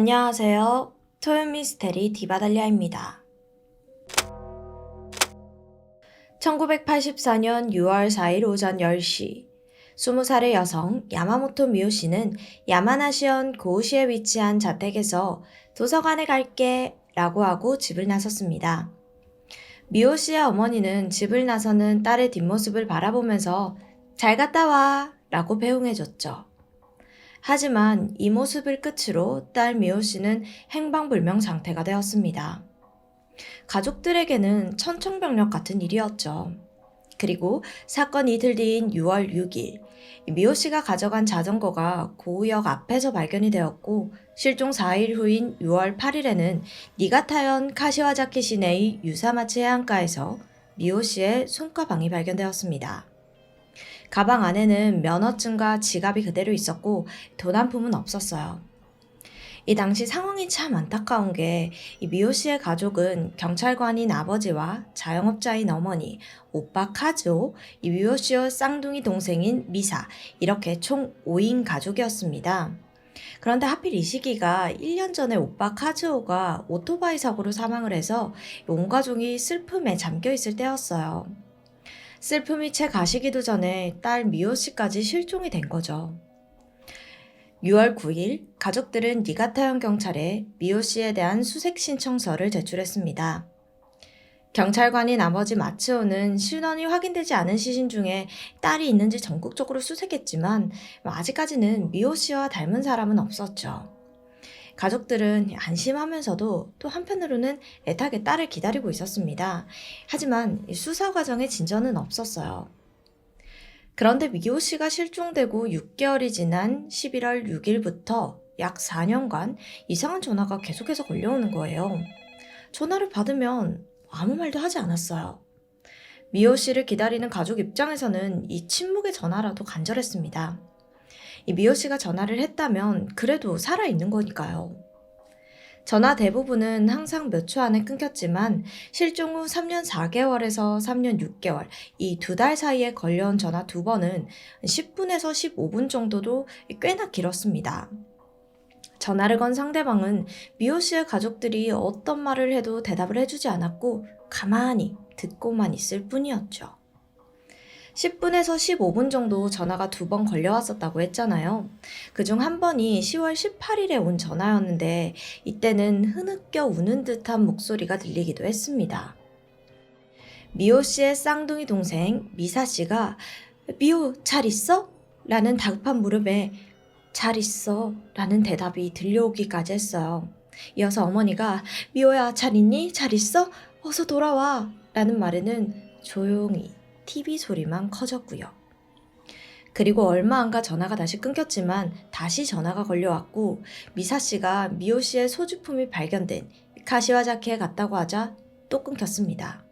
안녕하세요. 토요미스테리 디바달리아입니다. 1984년 6월 4일 오전 10시, 20살의 여성 야마모토 미요씨는 야마나시현 고우시에 위치한 자택에서 도서관에 갈게 라고 하고 집을 나섰습니다. 미요씨의 어머니는 집을 나서는 딸의 뒷모습을 바라보면서 잘 갔다 와 라고 배웅해줬죠. 하지만 이 모습을 끝으로 딸 미호씨는 행방불명 상태가 되었습니다. 가족들에게는 천청병력 같은 일이었죠. 그리고 사건 이틀 뒤인 6월 6일, 미호씨가 가져간 자전거가 고우역 앞에서 발견이 되었고, 실종 4일 후인 6월 8일에는 니가타현 카시와자키 시내의 유사마치 해안가에서 미호씨의 손가방이 발견되었습니다. 가방 안에는 면허증과 지갑이 그대로 있었고 돈 한 푼은 없었어요. 이 당시 상황이 참 안타까운 게 이 미호 씨의 가족은 경찰관인 아버지와 자영업자인 어머니, 오빠 카즈오, 이 미호 씨의 쌍둥이 동생인 미사 이렇게 총 5인 가족이었습니다. 그런데 하필 이 시기가 1년 전에 오빠 카즈오가 오토바이 사고로 사망을 해서 온 가족이 슬픔에 잠겨 있을 때였어요. 슬픔이 채 가시기도 전에 딸 미호 씨까지 실종이 된 거죠. 6월 9일 가족들은 니가타현 경찰에 미호 씨에 대한 수색 신청서를 제출했습니다. 경찰관인 아버지 마츠오는 신원이 확인되지 않은 시신 중에 딸이 있는지 전국적으로 수색했지만 아직까지는 미호 씨와 닮은 사람은 없었죠. 가족들은 안심하면서도 또 한편으로는 애타게 딸을 기다리고 있었습니다. 하지만 수사 과정에 진전은 없었어요. 그런데 미호 씨가 실종되고 6개월이 지난 11월 6일부터 약 4년간 이상한 전화가 계속해서 걸려오는 거예요. 전화를 받으면 아무 말도 하지 않았어요. 미호 씨를 기다리는 가족 입장에서는 이 침묵의 전화라도 간절했습니다. 이 미호 씨가 전화를 했다면 그래도 살아있는 거니까요. 전화 대부분은 항상 몇 초 안에 끊겼지만 실종 후 3년 4개월에서 3년 6개월 이 2달 사이에 걸려온 전화 2번은 10분에서 15분 정도도 꽤나 길었습니다. 전화를 건 상대방은 미호 씨의 가족들이 어떤 말을 해도 대답을 해주지 않았고 가만히 듣고만 있을 뿐이었죠. 10분에서 15분 정도 전화가 2번 걸려왔었다고 했잖아요. 그중 한 번이 10월 18일에 온 전화였는데 이때는 흐느껴 우는 듯한 목소리가 들리기도 했습니다. 미호 씨의 쌍둥이 동생 미사 씨가 미호 잘 있어? 라는 다급한 물음에 잘 있어 라는 대답이 들려오기까지 했어요. 이어서 어머니가 미호야 잘 있니? 잘 있어? 어서 돌아와 라는 말에는 조용히 TV 소리만 커졌고요. 그리고 얼마 안 가 전화가 다시 끊겼지만 다시 전화가 걸려왔고 미사 씨가 미호 씨의 소지품이 발견된 카시와자키에 갔다고 하자 또 끊겼습니다.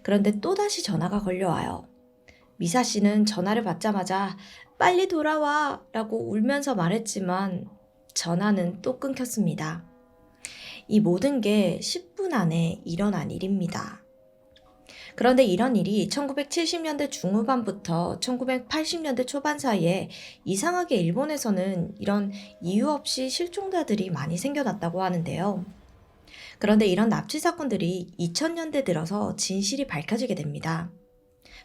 그런데 또다시 전화가 걸려와요. 미사 씨는 전화를 받자마자 빨리 돌아와 라고 울면서 말했지만 전화는 또 끊겼습니다. 이 모든 게 10분 안에 일어난 일입니다. 그런데 이런 일이 1970년대 중후반부터 1980년대 초반 사이에 이상하게 일본에서는 이런 이유 없이 실종자들이 많이 생겨났다고 하는데요. 그런데 이런 납치 사건들이 2000년대 들어서 진실이 밝혀지게 됩니다.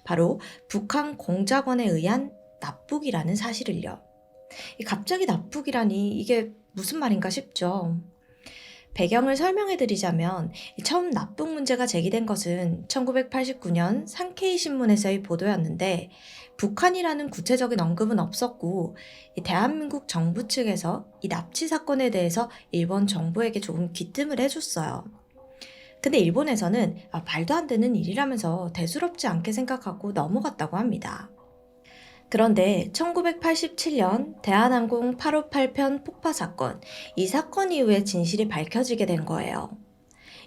바로 북한 공작원에 의한 납북이라는 사실을요. 갑자기 납북이라니 이게 무슨 말인가 싶죠. 배경을 설명해 드리자면 처음 납북 문제가 제기된 것은 1989년 산케이 신문에서의 보도였는데 북한이라는 구체적인 언급은 없었고 대한민국 정부 측에서 이 납치 사건에 대해서 일본 정부에게 조금 귀뜸을 해줬어요. 근데 일본에서는 말도 안 되는 일이라면서 대수롭지 않게 생각하고 넘어갔다고 합니다. 그런데 1987년 대한항공 858편 폭파 사건, 이 사건 이후에 진실이 밝혀지게 된 거예요.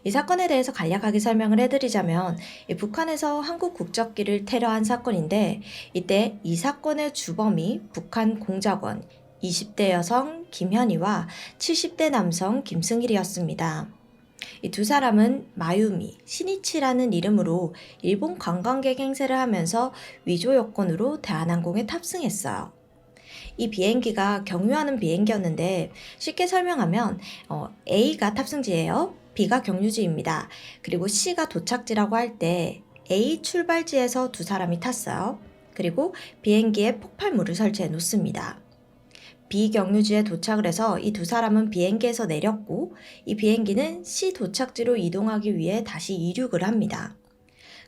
이 사건에 대해서 간략하게 설명을 해드리자면 북한에서 한국 국적기를 테러한 사건인데 이때 이 사건의 주범이 북한 공작원 20대 여성 김현희와 70대 남성 김승일이었습니다. 이 두 사람은 마유미, 시니치라는 이름으로 일본 관광객 행세를 하면서 위조 여권으로 대한항공에 탑승했어요. 이 비행기가 경유하는 비행기였는데 쉽게 설명하면 A가 탑승지예요. B가 경유지입니다. 그리고 C가 도착지라고 할 때 A 출발지에서 두 사람이 탔어요. 그리고 비행기에 폭발물을 설치해 놓습니다. B 경유지에 도착을 해서 이 두 사람은 비행기에서 내렸고 이 비행기는 C 도착지로 이동하기 위해 다시 이륙을 합니다.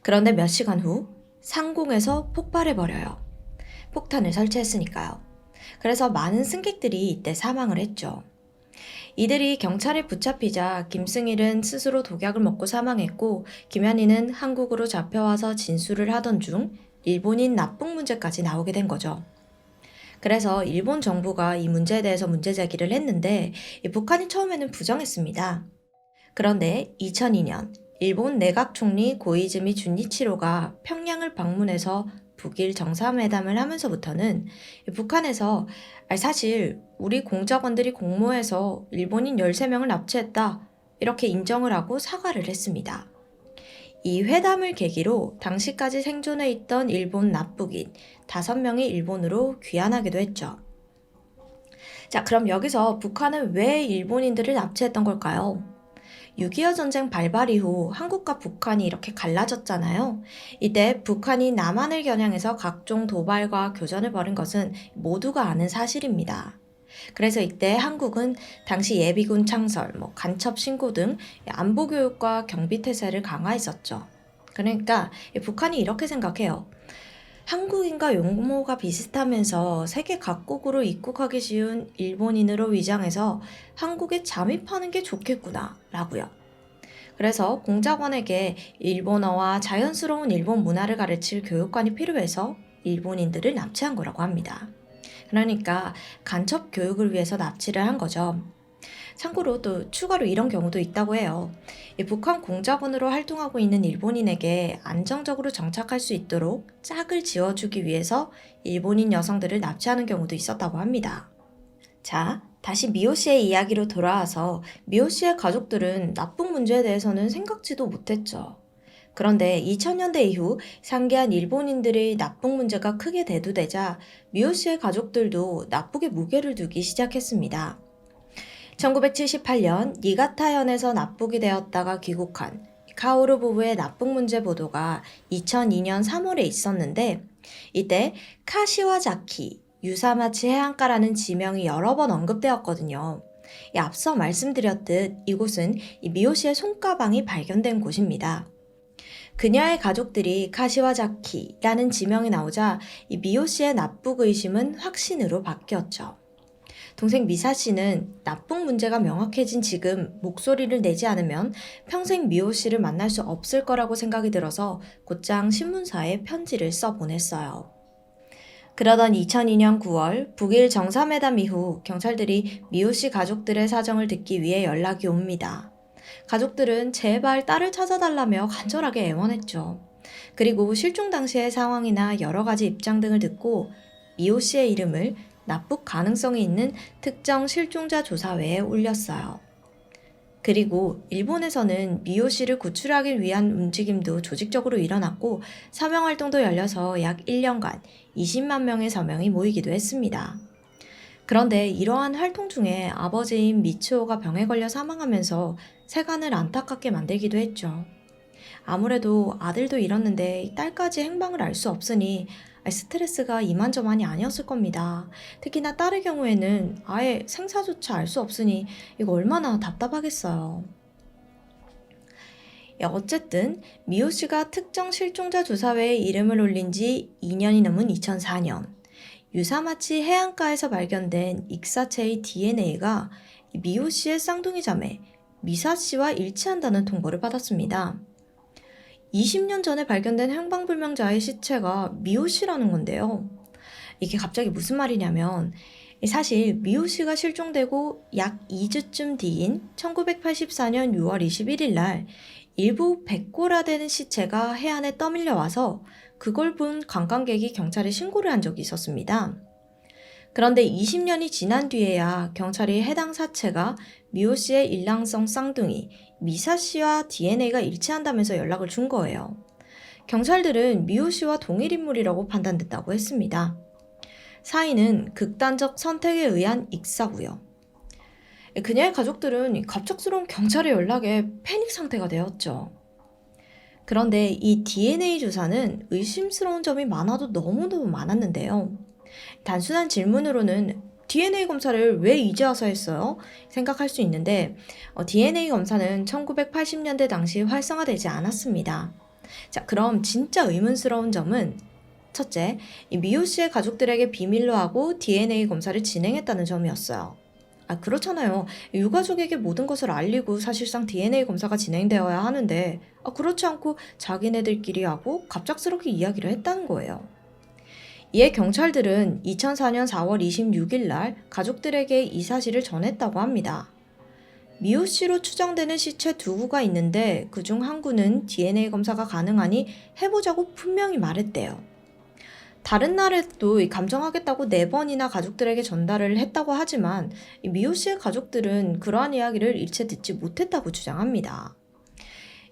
그런데 몇 시간 후 상공에서 폭발해버려요. 폭탄을 설치했으니까요. 그래서 많은 승객들이 이때 사망을 했죠. 이들이 경찰에 붙잡히자 김승일은 스스로 독약을 먹고 사망했고 김현희는 한국으로 잡혀와서 진술을 하던 중 일본인 납북 문제까지 나오게 된 거죠. 그래서 일본 정부가 이 문제에 대해서 문제 제기를 했는데 북한이 처음에는 부정했습니다. 그런데 2002년 일본 내각 총리 고이즈미 준이치로가 평양을 방문해서 북일 정상회담을 하면서부터는 북한에서 사실 우리 공작원들이 공모해서 일본인 13명을 납치했다 이렇게 인정을 하고 사과를 했습니다. 이 회담을 계기로 당시까지 생존해 있던 일본 납북인 5명이 일본으로 귀환하기도 했죠. 자, 그럼 여기서 북한은 왜 일본인들을 납치했던 걸까요? 6.25 전쟁 발발 이후 한국과 북한이 이렇게 갈라졌잖아요. 이때 북한이 남한을 겨냥해서 각종 도발과 교전을 벌인 것은 모두가 아는 사실입니다. 그래서 이때 한국은 당시 예비군 창설, 간첩 신고 등 안보 교육과 경비 태세를 강화했었죠. 그러니까 북한이 이렇게 생각해요. 한국인과 용모가 비슷하면서 세계 각국으로 입국하기 쉬운 일본인으로 위장해서 한국에 잠입하는 게 좋겠구나 라고요. 그래서 공작원에게 일본어와 자연스러운 일본 문화를 가르칠 교육관이 필요해서 일본인들을 납치한 거라고 합니다. 그러니까 간첩 교육을 위해서 납치를 한 거죠. 참고로 또 추가로 이런 경우도 있다고 해요. 북한 공작원으로 활동하고 있는 일본인에게 안정적으로 정착할 수 있도록 짝을 지어주기 위해서 일본인 여성들을 납치하는 경우도 있었다고 합니다. 자, 다시 미호 씨의 이야기로 돌아와서 미호 씨의 가족들은 납북 문제에 대해서는 생각지도 못했죠. 그런데 2000년대 이후 상계한 일본인들의 납북 문제가 크게 대두되자 미호 씨의 가족들도 납북에 무게를 두기 시작했습니다. 1978년 니가타현에서 납북이 되었다가 귀국한 카오루 부부의 납북 문제 보도가 2002년 3월에 있었는데 이때 카시와자키, 유사마치 해안가라는 지명이 여러 번 언급되었거든요. 앞서 말씀드렸듯 이곳은 미호 씨의 손가방이 발견된 곳입니다. 그녀의 가족들이 카시와자키라는 지명이 나오자 미호 씨의 납북 의심은 확신으로 바뀌었죠. 동생 미사 씨는 납북 문제가 명확해진 지금 목소리를 내지 않으면 평생 미호 씨를 만날 수 없을 거라고 생각이 들어서 곧장 신문사에 편지를 써보냈어요. 그러던 2002년 9월 북일 정상회담 이후 경찰들이 미호 씨 가족들의 사정을 듣기 위해 연락이 옵니다. 가족들은 제발 딸을 찾아달라며 간절하게 애원했죠. 그리고 실종 당시의 상황이나 여러 가지 입장 등을 듣고 미호 씨의 이름을 납북 가능성이 있는 특정 실종자 조사회에 올렸어요. 그리고 일본에서는 미호 씨를 구출하기 위한 움직임도 조직적으로 일어났고 서명활동도 열려서 약 1년간 20만 명의 서명이 모이기도 했습니다. 그런데 이러한 활동 중에 아버지인 미츠오가 병에 걸려 사망하면서 세간을 안타깝게 만들기도 했죠. 아무래도 아들도 잃었는데 딸까지 행방을 알 수 없으니 스트레스가 이만저만이 아니었을 겁니다. 특히나 딸의 경우에는 아예 생사조차 알 수 없으니 이거 얼마나 답답하겠어요. 어쨌든 미호 씨가 특정 실종자 조사회에 이름을 올린 지 2년이 넘은 2004년 유사마치 해안가에서 발견된 익사체의 DNA가 미호 씨의 쌍둥이 자매 미사 씨와 일치한다는 통보를 받았습니다. 20년 전에 발견된 행방불명자의 시체가 미호 씨라는 건데요. 이게 갑자기 무슨 말이냐면 사실 미호 씨가 실종되고 약 2주쯤 뒤인 1984년 6월 21일 날 일부 백골화되는 시체가 해안에 떠밀려 와서 그걸 본 관광객이 경찰에 신고를 한 적이 있었습니다. 그런데 20년이 지난 뒤에야 경찰이 해당 사체가 미호 씨의 일랑성 쌍둥이 미사 씨와 DNA가 일치한다면서 연락을 준 거예요. 경찰들은 미호 씨와 동일 인물이라고 판단됐다고 했습니다. 사인은 극단적 선택에 의한 익사고요. 그녀의 가족들은 갑작스러운 경찰의 연락에 패닉 상태가 되었죠. 그런데 이 DNA 조사는 의심스러운 점이 많아도 너무너무 많았는데요. 단순한 질문으로는 DNA 검사를 왜 이제 와서 했어요? 생각할 수 있는데 DNA 검사는 1980년대 당시 활성화되지 않았습니다. 자, 그럼 진짜 의문스러운 점은 첫째, 이 미호 씨의 가족들에게 비밀로 하고 DNA 검사를 진행했다는 점이었어요. 그렇잖아요. 유가족에게 모든 것을 알리고 사실상 DNA 검사가 진행되어야 하는데, 그렇지 않고 자기네들끼리 하고 갑작스럽게 이야기를 했다는 거예요. 이에 경찰들은 2004년 4월 26일 날 가족들에게 이 사실을 전했다고 합니다. 미호 씨로 추정되는 시체 두 구가 있는데 그중 한 구는 DNA 검사가 가능하니 해보자고 분명히 말했대요. 다른 날에도 감정하겠다고 4번이나 가족들에게 전달을 했다고 하지만 미호 씨의 가족들은 그러한 이야기를 일체 듣지 못했다고 주장합니다.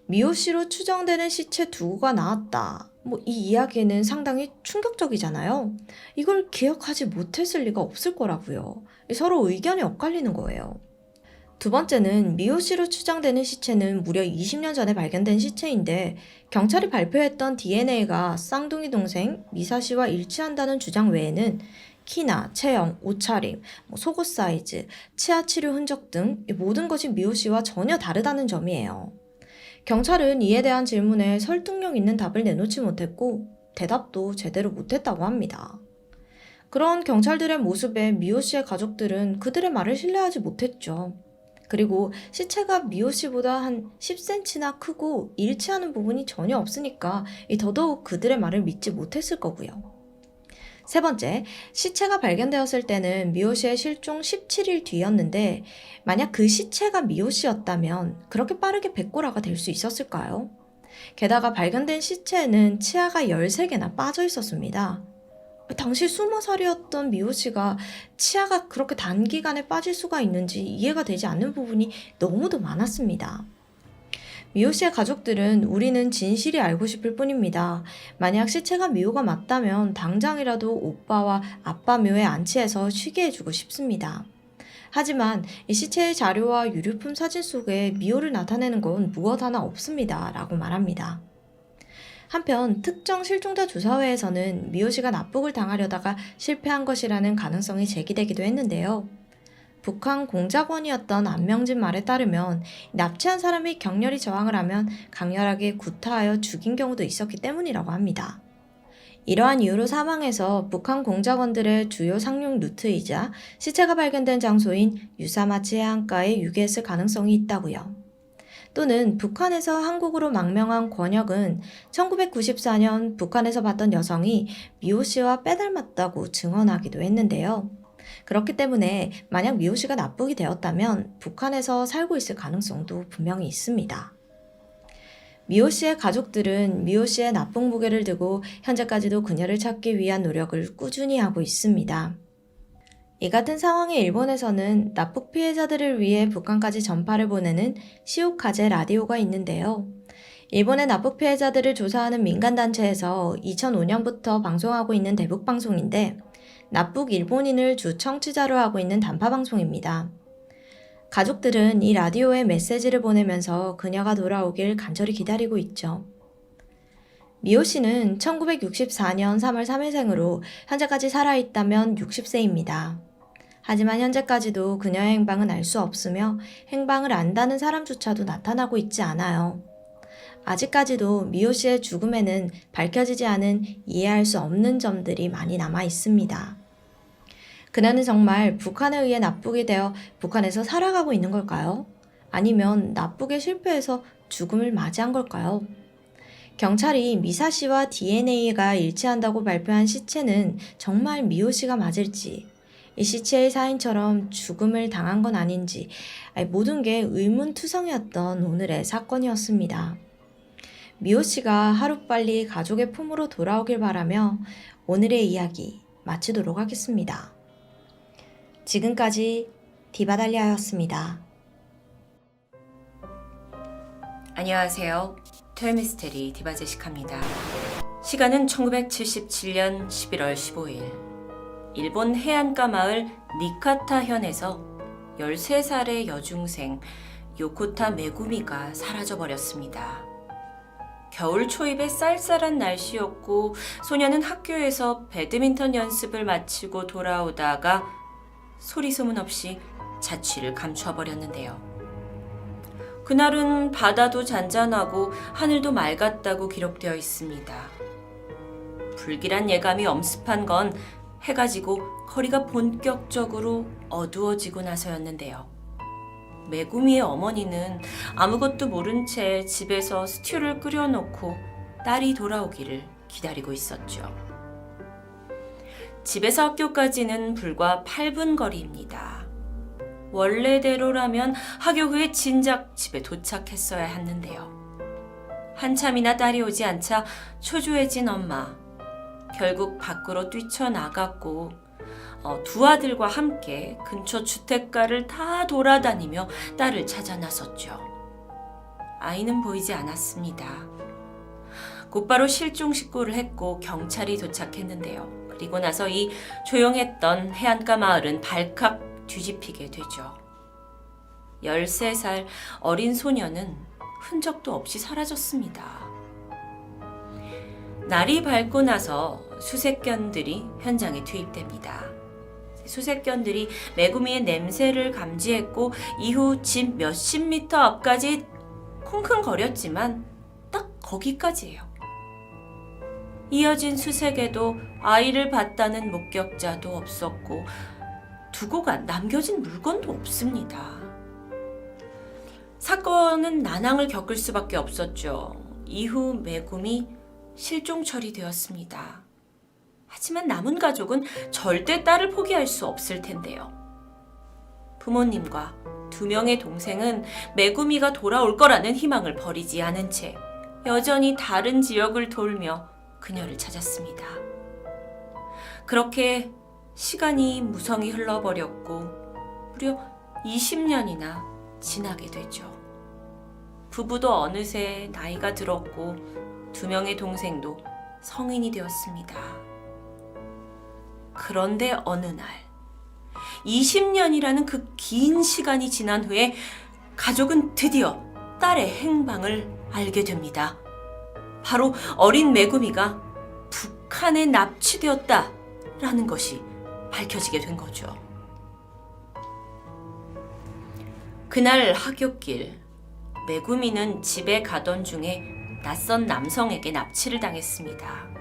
미호 씨로 추정되는 시체 두 구가 나왔다. 이 이야기는 상당히 충격적이잖아요. 이걸 기억하지 못했을 리가 없을 거라고요. 서로 의견이 엇갈리는 거예요. 두 번째는 미호 씨로 추정되는 시체는 무려 20년 전에 발견된 시체인데 경찰이 발표했던 DNA가 쌍둥이 동생 미사 씨와 일치한다는 주장 외에는 키나 체형, 옷차림, 속옷 사이즈, 치아 치료 흔적 등 모든 것이 미호 씨와 전혀 다르다는 점이에요. 경찰은 이에 대한 질문에 설득력 있는 답을 내놓지 못했고 대답도 제대로 못했다고 합니다. 그런 경찰들의 모습에 미호 씨의 가족들은 그들의 말을 신뢰하지 못했죠. 그리고 시체가 미호 씨보다 한 10cm나 크고 일치하는 부분이 전혀 없으니까 더더욱 그들의 말을 믿지 못했을 거고요. 세 번째, 시체가 발견되었을 때는 미호 씨의 실종 17일 뒤였는데 만약 그 시체가 미호 씨였다면 그렇게 빠르게 백골화가 될 수 있었을까요? 게다가 발견된 시체에는 치아가 13개나 빠져 있었습니다. 당시 20살이었던 미호 씨가 치아가 그렇게 단기간에 빠질 수가 있는지 이해가 되지 않는 부분이 너무도 많았습니다. 미호 씨의 가족들은 우리는 진실이 알고 싶을 뿐입니다. 만약 시체가 미호가 맞다면 당장이라도 오빠와 아빠 묘에 안치해서 쉬게 해주고 싶습니다. 하지만 이 시체의 자료와 유류품 사진 속에 미호를 나타내는 건 무엇 하나 없습니다. 라고 말합니다. 한편 특정 실종자 조사회에서는 미호 씨가 납북을 당하려다가 실패한 것이라는 가능성이 제기되기도 했는데요. 북한 공작원이었던 안명진 말에 따르면 납치한 사람이 격렬히 저항을 하면 강렬하게 구타하여 죽인 경우도 있었기 때문이라고 합니다. 이러한 이유로 사망해서 북한 공작원들의 주요 상륙 루트이자 시체가 발견된 장소인 유사마치 해안가에 유기했을 가능성이 있다고요. 또는 북한에서 한국으로 망명한 권혁은 1994년 북한에서 봤던 여성이 미호 씨와 빼닮았다고 증언하기도 했는데요. 그렇기 때문에 만약 미호 씨가 납북이 되었다면 북한에서 살고 있을 가능성도 분명히 있습니다. 미호 씨의 가족들은 미호 씨의 납북 무게를 두고 현재까지도 그녀를 찾기 위한 노력을 꾸준히 하고 있습니다. 이 같은 상황에 일본에서는 납북 피해자들을 위해 북한까지 전파를 보내는 시오카제 라디오가 있는데요. 일본의 납북 피해자들을 조사하는 민간단체에서 2005년부터 방송하고 있는 대북방송인데 납북 일본인을 주 청취자로 하고 있는 단파방송입니다. 가족들은 이 라디오에 메시지를 보내면서 그녀가 돌아오길 간절히 기다리고 있죠. 미호 씨는 1964년 3월 3일생으로 현재까지 살아있다면 60세입니다. 하지만 현재까지도 그녀의 행방은 알 수 없으며 행방을 안다는 사람조차도 나타나고 있지 않아요. 아직까지도 미호 씨의 죽음에는 밝혀지지 않은 이해할 수 없는 점들이 많이 남아 있습니다. 그녀는 정말 북한에 의해 납북이 되어 북한에서 살아가고 있는 걸까요? 아니면 납북에 실패해서 죽음을 맞이한 걸까요? 경찰이 미사 씨와 DNA가 일치한다고 발표한 시체는 정말 미호 씨가 맞을지, 이 시체의 사인처럼 죽음을 당한 건 아닌지 모든 게 의문투성이었던 오늘의 사건이었습니다. 미호 씨가 하루빨리 가족의 품으로 돌아오길 바라며 오늘의 이야기 마치도록 하겠습니다. 지금까지 디바달리아였습니다. 안녕하세요. 토요미스테리 디바제시카입니다. 시간은 1977년 11월 15일. 일본 해안가 마을 니카타현에서 13살의 여중생 요코타 메구미가 사라져버렸습니다. 겨울 초입의 쌀쌀한 날씨였고 소녀는 학교에서 배드민턴 연습을 마치고 돌아오다가 소리소문 없이 자취를 감춰버렸는데요. 그날은 바다도 잔잔하고 하늘도 맑았다고 기록되어 있습니다. 불길한 예감이 엄습한 건 해가 지고 거리가 본격적으로 어두워지고 나서였는데요. 메구미의 어머니는 아무것도 모른 채 집에서 스튜를 끓여놓고 딸이 돌아오기를 기다리고 있었죠. 집에서 학교까지는 불과 8분 거리입니다. 원래대로라면 학교 후에 진작 집에 도착했어야 했는데요. 한참이나 딸이 오지 않자 초조해진 엄마. 결국 밖으로 뛰쳐나갔고 두 아들과 함께 근처 주택가를 다 돌아다니며 딸을 찾아 나섰죠. 아이는 보이지 않았습니다. 곧바로 실종 신고를 했고 경찰이 도착했는데요. 그리고 나서 이 조용했던 해안가 마을은 발칵 뒤집히게 되죠. 13살 어린 소녀는 흔적도 없이 사라졌습니다. 날이 밝고 나서 수색견들이 현장에 투입됩니다. 수색견들이 메구미의 냄새를 감지했고 이후 집 몇십 미터 앞까지 쿵쿵거렸지만 딱 거기까지예요. 이어진 수색에도 아이를 봤다는 목격자도 없었고 두고 간 남겨진 물건도 없습니다. 사건은 난항을 겪을 수밖에 없었죠. 이후 메구미 실종 처리되었습니다. 하지만 남은 가족은 절대 딸을 포기할 수 없을 텐데요. 부모님과 2명의 동생은 메구미가 돌아올 거라는 희망을 버리지 않은 채 여전히 다른 지역을 돌며 그녀를 찾았습니다. 그렇게 시간이 무성히 흘러버렸고 무려 20년이나 지나게 되죠. 부부도 어느새 나이가 들었고 2명의 동생도 성인이 되었습니다. 그런데 어느 날 20년이라는 그 긴 시간이 지난 후에 가족은 드디어 딸의 행방을 알게 됩니다. 바로 어린 메구미가 북한에 납치되었다라는 것이 밝혀지게 된 거죠. 그날 하굣길 메구미는 집에 가던 중에 낯선 남성에게 납치를 당했습니다.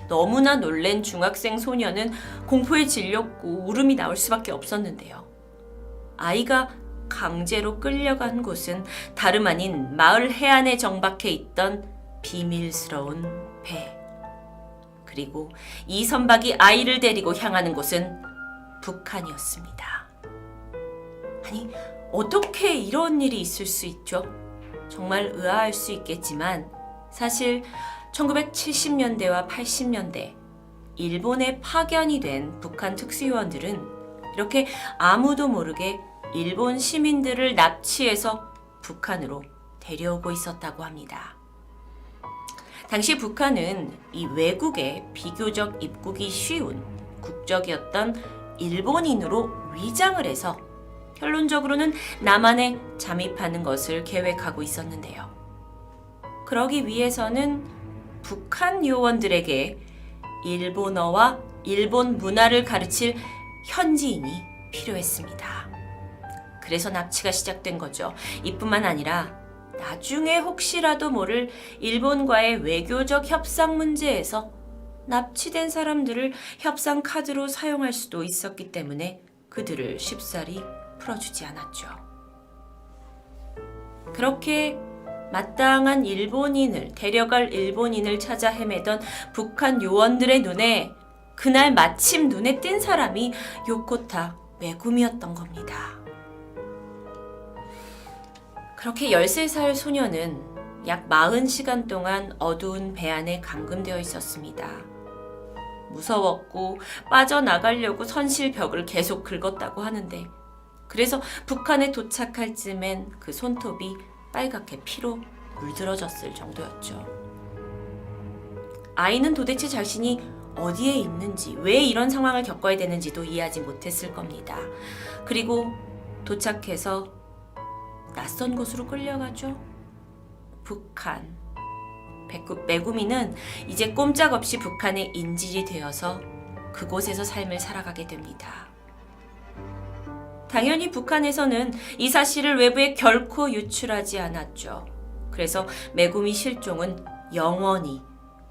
너무나 놀란 중학생 소녀는 공포에 질렸고 울음이 나올 수밖에 없었는데요. 아이가 강제로 끌려간 곳은 다름 아닌 마을 해안에 정박해 있던 비밀스러운 배. 그리고 이 선박이 아이를 데리고 향하는 곳은 북한이었습니다. 아니, 어떻게 이런 일이 있을 수 있죠? 정말 의아할 수 있겠지만 사실 1970년대와 80년대 일본에 파견이 된 북한 특수요원들은 이렇게 아무도 모르게 일본 시민들을 납치해서 북한으로 데려오고 있었다고 합니다. 당시 북한은 이 외국에 비교적 입국이 쉬운 국적이었던 일본인으로 위장을 해서 결론적으로는 남한에 잠입하는 것을 계획하고 있었는데요. 그러기 위해서는 북한 요원들에게 일본어와 일본 문화를 가르칠 현지인이 필요했습니다. 그래서 납치가 시작된 거죠. 이뿐만 아니라 나중에 혹시라도 모를 일본과의 외교적 협상 문제에서 납치된 사람들을 협상 카드로 사용할 수도 있었기 때문에 그들을 쉽사리 풀어주지 않았죠. 그렇게 마땅한 일본인을 데려갈 일본인을 찾아 헤매던 북한 요원들의 눈에 그날 마침 눈에 띈 사람이 요코타 메구미였던 겁니다. 그렇게 13살 소녀는 약 40시간 동안 어두운 배 안에 감금되어 있었습니다. 무서웠고 빠져나가려고 선실벽을 계속 긁었다고 하는데 그래서 북한에 도착할 즈음엔 그 손톱이 빨갛게 피로 물들어졌을 정도였죠. 아이는 도대체 자신이 어디에 있는지, 왜 이런 상황을 겪어야 되는지도 이해하지 못했을 겁니다. 그리고 도착해서 낯선 곳으로 끌려가죠. 북한. 메구미는 이제 꼼짝없이 북한의 인질이 되어서 그곳에서 삶을 살아가게 됩니다. 당연히 북한에서는 이 사실을 외부에 결코 유출하지 않았죠. 그래서 메구미 실종은 영원히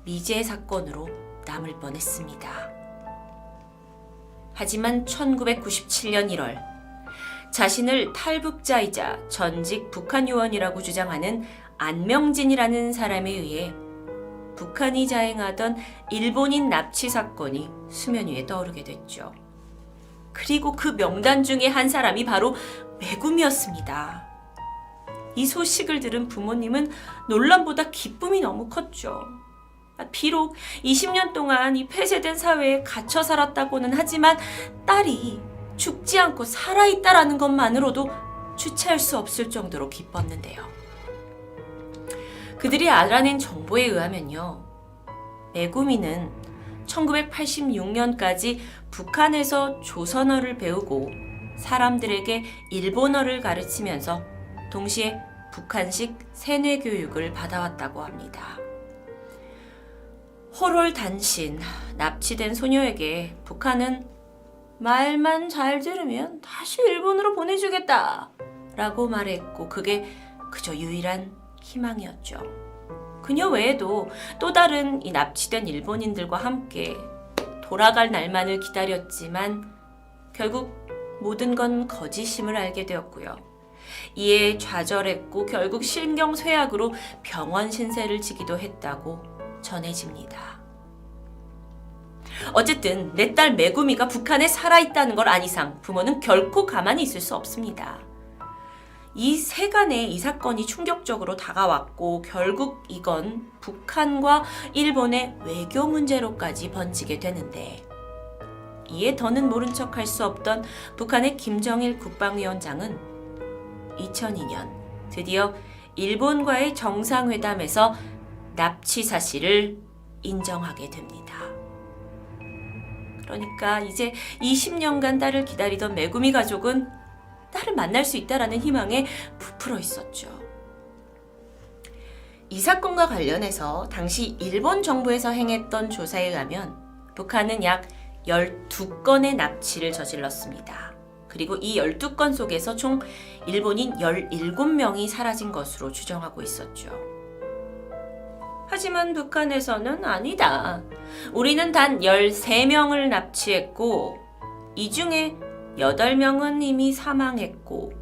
미제 사건으로 남을 뻔했습니다. 하지만 1997년 1월 자신을 탈북자이자 전직 북한 요원이라고 주장하는 안명진이라는 사람에 의해 북한이 자행하던 일본인 납치 사건이 수면 위에 떠오르게 됐죠. 그리고 그 명단 중에 한 사람이 바로 메구미였습니다. 이 소식을 들은 부모님은 논란보다 기쁨이 너무 컸죠. 비록 20년 동안 이 폐쇄된 사회에 갇혀 살았다고는 하지만 딸이 죽지 않고 살아있다라는 것만으로도 주체할 수 없을 정도로 기뻤는데요. 그들이 알아낸 정보에 의하면요. 메구미는 1986년까지 북한에서 조선어를 배우고 사람들에게 일본어를 가르치면서 동시에 북한식 세뇌 교육을 받아왔다고 합니다. 호롤단신, 납치된 소녀에게 북한은 말만 잘 들으면 다시 일본으로 보내주겠다 라고 말했고 그게 그저 유일한 희망이었죠. 그녀 외에도 또 다른 이 납치된 일본인들과 함께 돌아갈 날만을 기다렸지만 결국 모든 건 거짓임을 알게 되었고요. 이에 좌절했고 결국 신경쇠약으로 병원 신세를 지기도 했다고 전해집니다. 어쨌든 내 딸 메구미가 북한에 살아있다는 걸 안 이상 부모는 결코 가만히 있을 수 없습니다. 이 세간에 이 사건이 충격적으로 다가왔고 결국 이건 북한과 일본의 외교 문제로까지 번지게 되는데 이에 더는 모른 척 할 수 없던 북한의 김정일 국방위원장은 2002년 드디어 일본과의 정상회담에서 납치 사실을 인정하게 됩니다. 그러니까 이제 20년간 딸을 기다리던 메구미 가족은 딸을 만날 수 있다라는 희망에 부풀어 있었죠. 이 사건과 관련해서 당시 일본 정부에서 행했던 조사에 의하면 북한은 약 12건의 납치를 저질렀습니다. 그리고 이 12건 속에서 총 일본인 17명이 사라진 것으로 추정하고 있었죠. 하지만 북한에서는 아니다. 우리는 단 13명을 납치했고 이 중에 8명은 이미 사망했고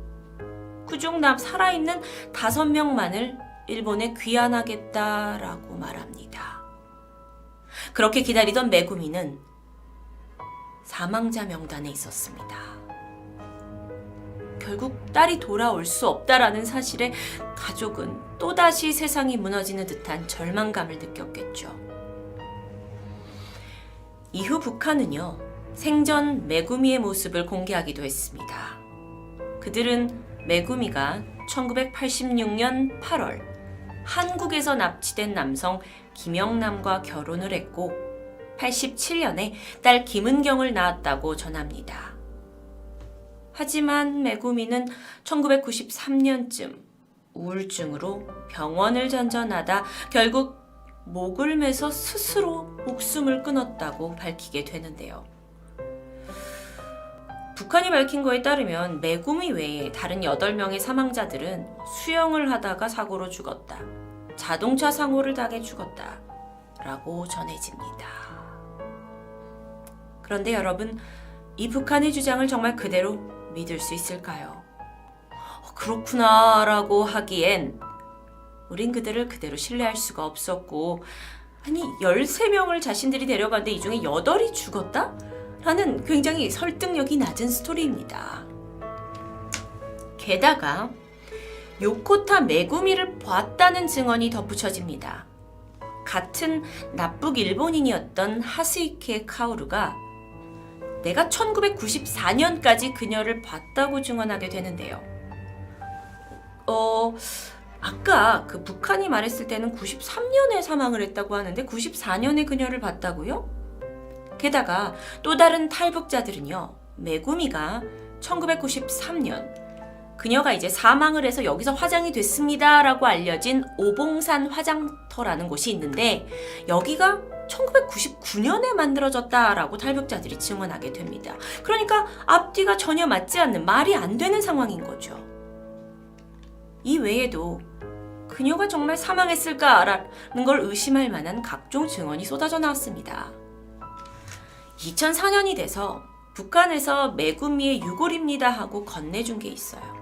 그중 살아있는 5명만을 일본에 귀환하겠다라고 말합니다. 그렇게 기다리던 메구미는 사망자 명단에 있었습니다. 결국 딸이 돌아올 수 없다라는 사실에 가족은 또다시 세상이 무너지는 듯한 절망감을 느꼈겠죠. 이후 북한은요, 생전 메구미의 모습을 공개하기도 했습니다. 그들은 메구미가 1986년 8월 한국에서 납치된 남성 김영남과 결혼을 했고 87년에 딸 김은경을 낳았다고 전합니다. 하지만 메구미는 1993년쯤 우울증으로 병원을 전전하다 결국 목을 매서 스스로 목숨을 끊었다고 밝히게 되는데요. 북한이 밝힌 거에 따르면 메구미 외에 다른 8명의 사망자들은 수영을 하다가 사고로 죽었다. 자동차 상호를 당해 죽었다. 라고 전해집니다. 그런데 여러분, 이 북한의 주장을 정말 그대로 믿을 수 있을까요? 그렇구나 라고 하기엔 우린 그들을 그대로 신뢰할 수가 없었고 아니 13명을 자신들이 데려갔는데 이 중에 8이 죽었다? 라는 굉장히 설득력이 낮은 스토리입니다. 게다가 요코타 메구미를 봤다는 증언이 덧붙여집니다. 같은 납북 일본인이었던 하스이케 카오루가 내가 1994년까지 그녀를 봤다고 증언하게 되는데요. 아까 그 북한이 말했을 때는 93년에 사망을 했다고 하는데 94년에 그녀를 봤다고요? 게다가 또 다른 탈북자들은요, 메구미가 1993년 그녀가 이제 사망을 해서 여기서 화장이 됐습니다 라고 알려진 오봉산 화장터라는 곳이 있는데 여기가 1999년에 만들어졌다라고 탈북자들이 증언하게 됩니다. 그러니까 앞뒤가 전혀 맞지 않는, 말이 안 되는 상황인 거죠. 이 외에도 그녀가 정말 사망했을까라는 걸 의심할 만한 각종 증언이 쏟아져 나왔습니다. 2004년이 돼서 북한에서 메구미의 유골입니다 하고 건네준 게 있어요.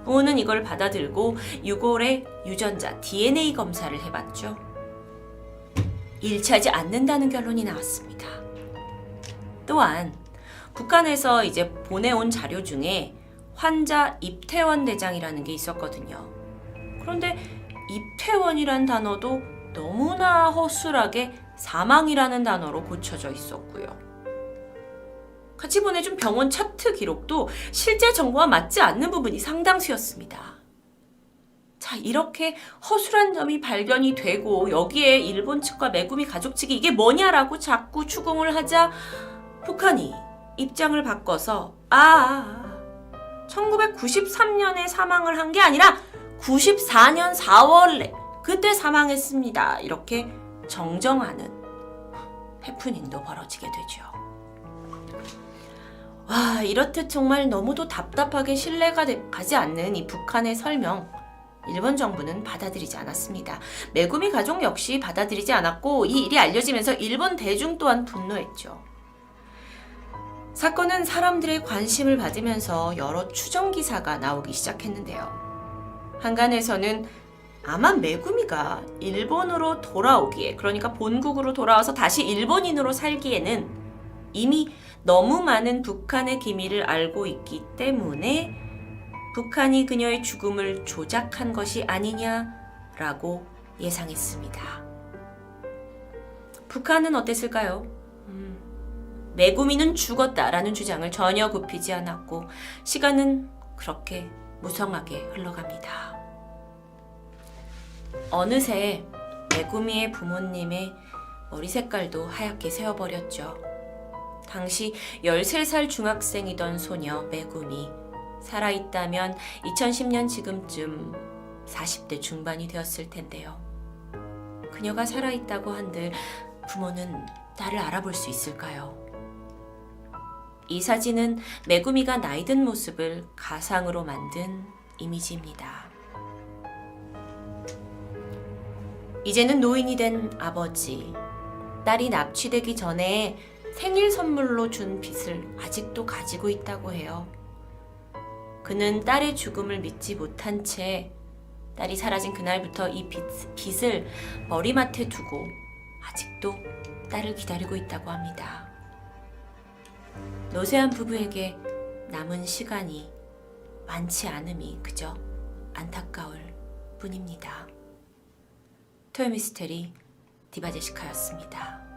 오는 이걸 받아들고 유골의 유전자 DNA 검사를 해봤죠. 일치하지 않는다는 결론이 나왔습니다. 또한 북한에서 이제 보내온 자료 중에 환자 입퇴원 대장이라는 게 있었거든요. 그런데 입퇴원이란 단어도 너무나 허술하게 사망이라는 단어로 고쳐져 있었고요. 같이 보내준 병원 차트 기록도 실제 정보와 맞지 않는 부분이 상당수였습니다. 자, 이렇게 허술한 점이 발견이 되고 여기에 일본 측과 메구미 가족 측이 이게 뭐냐라고 자꾸 추궁을 하자 북한이 입장을 바꿔서 1993년에 사망을 한 게 아니라 94년 4월에 그때 사망했습니다. 이렇게 정정하는 해프닝도 벌어지게 되죠. 와, 이렇듯 정말 너무도 답답하게 신뢰가 가지 않는 이 북한의 설명, 일본 정부는 받아들이지 않았습니다. 메구미 가족 역시 받아들이지 않았고 이 일이 알려지면서 일본 대중 또한 분노했죠. 사건은 사람들의 관심을 받으면서 여러 추정 기사가 나오기 시작했는데요. 한간에서는 아마 메구미가 일본으로 돌아오기에, 그러니까 본국으로 돌아와서 다시 일본인으로 살기에는 이미 너무 많은 북한의 기밀을 알고 있기 때문에 북한이 그녀의 죽음을 조작한 것이 아니냐라고 예상했습니다. 북한은 어땠을까요? 메구미는 죽었다라는 주장을 전혀 굽히지 않았고 시간은 그렇게 무성하게 흘러갑니다. 어느새 메구미의 부모님의 머리 색깔도 하얗게 새어버렸죠. 당시 13살 중학생이던 소녀 메구미, 살아있다면 2010년 지금쯤 40대 중반이 되었을 텐데요. 그녀가 살아있다고 한들 부모는 딸을 알아볼 수 있을까요? 이 사진은 메구미가 나이 든 모습을 가상으로 만든 이미지입니다. 이제는 노인이 된 아버지, 딸이 납치되기 전에 생일 선물로 준 빚을 아직도 가지고 있다고 해요. 그는 딸의 죽음을 믿지 못한 채 딸이 사라진 그날부터 이 빚을 머리맡에 두고 아직도 딸을 기다리고 있다고 합니다. 노쇠한 부부에게 남은 시간이 많지 않음이 그저 안타까울 뿐입니다. 토요미스테리 디바제시카였습니다.